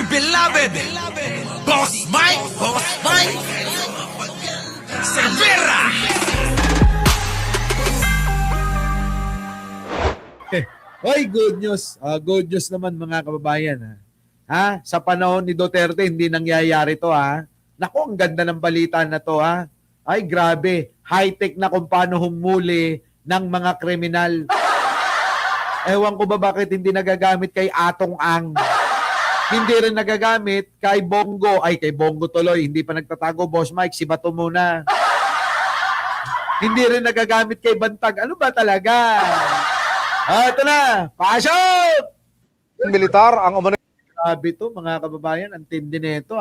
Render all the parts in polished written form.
beloved Boss Mike Cervera. Hoy, good news. Good news naman mga kababayan. Sa panahon ni Duterte, hindi nangyayari to Naku, ang ganda ng balita na to Ay, grabe. High-tech na kung paano humuli ng mga kriminal. Ewan ko ba bakit hindi nagagamit kay Atong Ang. Hindi rin nagagamit kay Bongo. Ay, kay Bongo tuloy. Hindi pa nagtatago, Boss Mike. Si Bato muna. Hindi rin nagagamit kay Bantag. Ano ba talaga? Ito na. Pasok! Militar ang umano. Grabe to, mga kababayan. Ang tindi nito,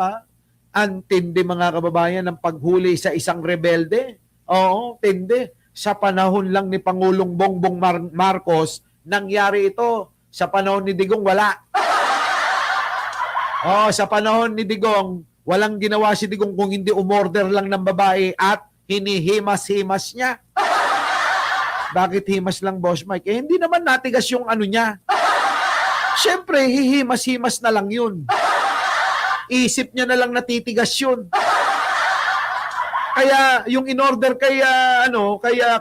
Ang tindi, mga kababayan, ng paghuli sa isang rebelde. Oo, tindi. Sa panahon lang ni Pangulong Bongbong Marcos, nangyari ito. Sa panahon ni Digong, wala. Sa panahon ni Digong, walang ginawa si Digong kung hindi umorder lang ng babae at hinihimas-himas niya. Bakit himas lang, Boss Mike? Hindi naman natigas yung ano niya. Siyempre, hihimas-himas na lang yun. Isip niya na lang natitigas yun. Kaya yung in-order kay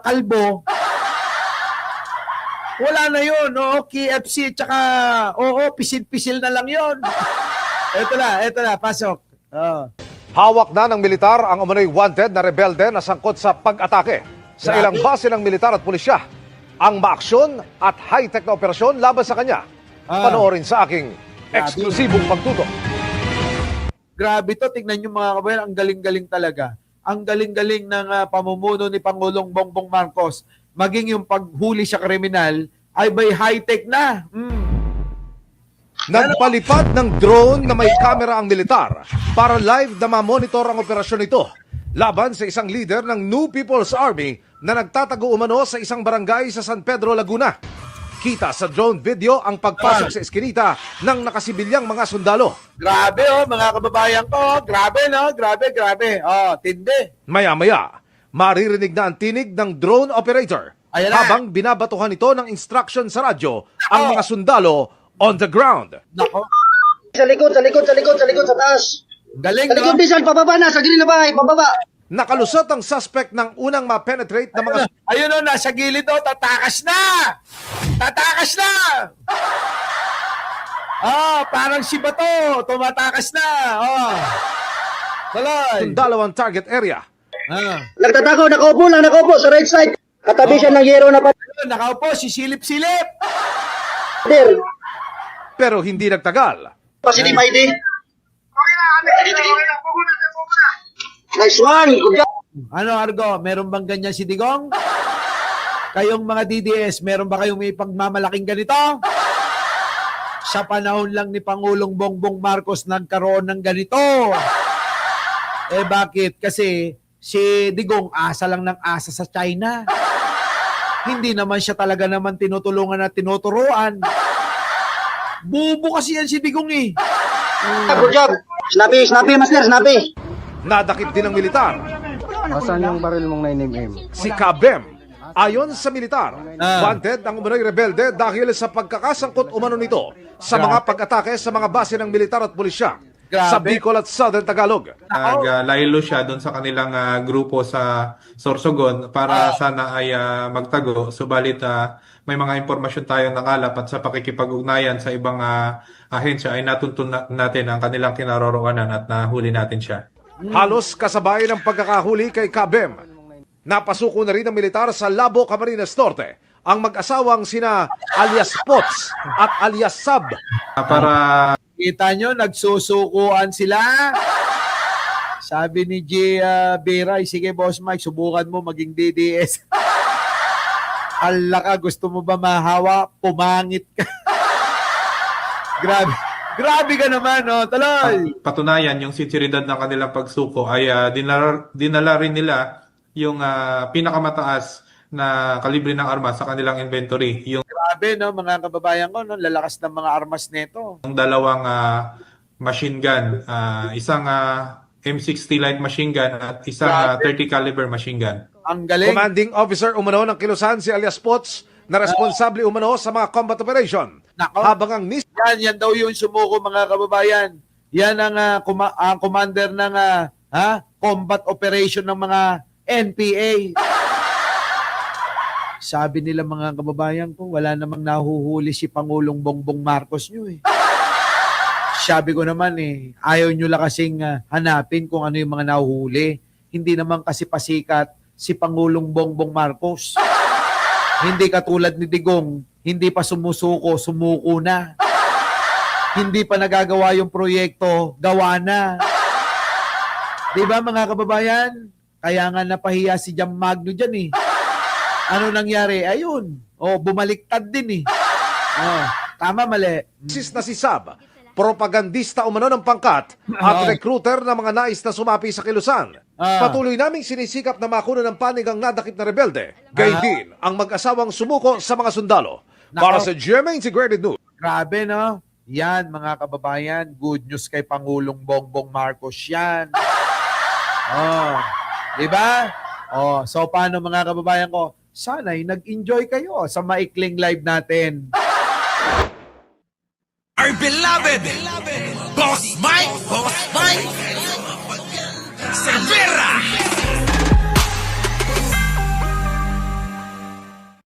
Kalbo, wala na yun. KFC, tsaka pisil-pisil na lang yun. Ito na, pasok. Hawak na ng militar ang umano'y wanted na rebelde na sangkot sa pag-atake sa ilang base ng militar at pulisya. Ang maaksyon at high-tech na operasyon laban sa kanya. Panoorin sa aking eksklusibong pagtutok. Grabe to, tignan nyo mga kabayan, ang galing-galing talaga. Ang galing-galing ng pamumuno ni Pangulong Bongbong Marcos. Maging yung paghuli sa kriminal ay by high-tech na. Nagpalipad ng drone na may kamera ang militar para live na mamonitor ang operasyon nito laban sa isang leader ng New People's Army na nagtatago umano sa isang barangay sa San Pedro, Laguna. Kita sa drone video ang pagpasok sa eskinita ng nakasibilyang mga sundalo. Grabe mga kababayan ko. Grabe no, grabe. Tindi. Maya-maya, maririnig na ang tinig ng drone operator habang binabatuhan ito ng instruction sa radyo ang mga sundalo on the ground. Nako. Sa likod, sa taas. Galing Sa likod, no? Bisan, pababa na, sa gilid na bahay, pababa. Nakalusot ang suspect ng unang ma-penetrate na mga... Ayun nasa gilid tatakas na! Tatakas na! Parang si Bato, tumatakas na. Tuloy. sundalo ang target area. Nagtatago, nakaupo sa right side. Katabi siya ng yero na Nakaupo, sisilip-silip. pader. Pero hindi nagtagal. Positive ID. Nice one. Good job. Ano, Argo, meron bang ganyan si Digong? Kayong mga DDS, meron ba kayong may pagmamalaking ganito? Sa panahon lang ni Pangulong Bongbong Marcos nagkaroon ng ganito. Bakit? Kasi si Digong asa lang ng asa sa China. Hindi naman siya talaga naman tinutulungan at tinuturuan. Bubo kasi yan si Digong Good job. Snappy, master, snappy. Nadakip din ng militar. Asan yung baril mong 9mm? Si Kabem. Ayon sa militar, wanted ang umano'y rebelde dahil sa pagkakasangkot umano nito sa mga pag-atake sa mga base ng militar at pulisya sa Bicol at Southern Tagalog. Laylo siya doon sa kanilang grupo sa Sorsogon para sana ay magtago. Subalit may mga impormasyon tayong nakalap at sa pakikipag-ugnayan sa ibang ahensya ay natuntun natin ang kanilang kinaroroonan at nahuli natin siya. Halos kasabay ng pagkakahuli kay Kabem. Napasuko na rin ng militar sa Labo, Camarines Norte ang mag-asawang sina alias Pots at alias Sab. Para Kita nyo, nagsusukuan sila. Sabi ni G. Biray, sige Boss Mike, subukan mo maging DDS. Ala ka, gusto mo ba mahawa? Pumangit ka. Grabe ka naman, no? Tuloy. patunayan yung sinseridad ng kanilang pagsuko ay dinala rin nila yung pinakamataas na kalibre ng armas sa kanilang inventory. Yung Grabe, no, mga kababayan ko, no? Lalakas ng mga armas nito. dalawang machine gun, isang M60 light machine gun at isang 30 caliber machine gun. Ang galing. Commanding officer umano ng Kilusan si alias Pots na responsable umano sa mga combat operation. Nako. Habang ang Yan daw yung sumuko, mga kababayan. Yan ang commander ng combat operation ng mga NPA. Sabi nila mga kababayan ko, wala namang nahuhuli si Pangulong Bongbong Marcos nyo eh. Sabi ko naman ayaw nyo lang kasing hanapin kung ano yung mga nahuhuli. Hindi naman kasi pasikat si Pangulong Bongbong Marcos. Hindi katulad ni Digong, hindi pa sumusuko, sumuko na. Hindi pa nagagawa yung proyekto, gawa na. Di ba mga kababayan? Kaya nga napahiya si Jam Magno dyan eh. Ano nangyari? Ayun. Bumaliktad din eh. Tama, mali. Sis na si Sab, propagandista umano ng pangkat at recruiter ng mga nais na sumapi sa Kilusan. Patuloy naming sinisikap na makuha ng panig ang nadakip na rebelde. Gayon din ang mag-asawang sumuko sa mga sundalo. Para sa GMA Integrated News. Grabe, no? Yan, mga kababayan. Good news kay Pangulong Bongbong Marcos yan. Di ba? So paano mga kababayan ko? Sana'y nag-enjoy kayo sa maikling live natin. Our beloved Boss Mike, Boss Mike.